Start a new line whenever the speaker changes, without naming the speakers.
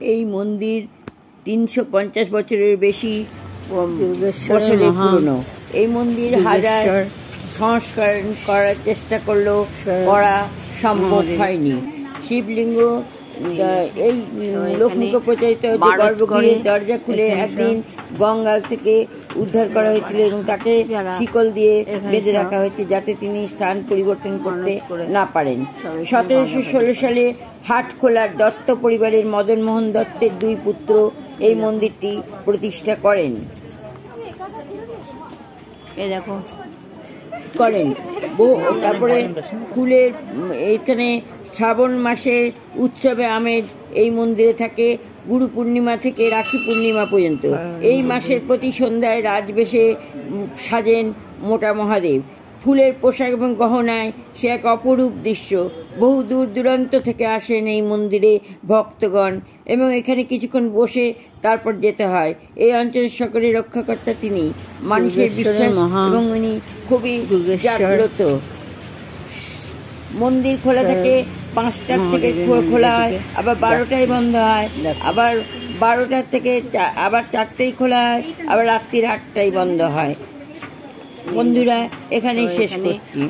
এই মন্দির 350 বছরের বেশি বছরের পুরনো। এই মন্দির হাজার সংস্কার করার চেষ্টা করলেও করা সম্ভব হয়নি। শিবলিঙ্গ এই লোকমুখে প্রচারিত গর্ভগৃহের দরজা খুলে একদিন গঙ্গা থেকে উদ্ধার করা হয়েছিল এবং তাকে শিকল দিয়ে বেঁধে রাখা হয়েছে যাতে তিনি স্থান পরিবর্তন করতে না পারেন। 1716 সালে হাটখোলার দত্ত পরিবারের মদন মোহন দত্তের 2 পুত্র এই মন্দিরটি প্রতিষ্ঠা করেন। তারপরে ফুলের এখানে শ্রাবণ মাসের উৎসবে আমেজ এই মন্দিরে থাকে গুরু পূর্ণিমা থেকে রাখি পূর্ণিমা পর্যন্ত। এই মাসের প্রতি সন্ধ্যায় রাজবেশে সাজেন মোটা মহাদেব। ফুলের পোশাক এবং গহনায় সে এক অপরূপ দৃশ্য। বহু দূর দূরান্ত থেকে আসেন এই মন্দিরে ভক্তগণ এবং এখানে কিছুক্ষণ বসে তারপর যেতে হয়। এই অঞ্চলের সকলের রক্ষাকর্তা তিনি, মানুষের বিশ্বাস এবং উনি খুবই জাগ্রত। মন্দির খোলা থাকে 5টার থেকে খোলা হয়, আবার 12টায় বন্ধ হয়, আবার 12টার থেকে আবার 4টায় খোলা হয়, আবার রাত্রির 8টায় বন্ধ হয়। বন্ধুরা এখানেই শেষ করছি।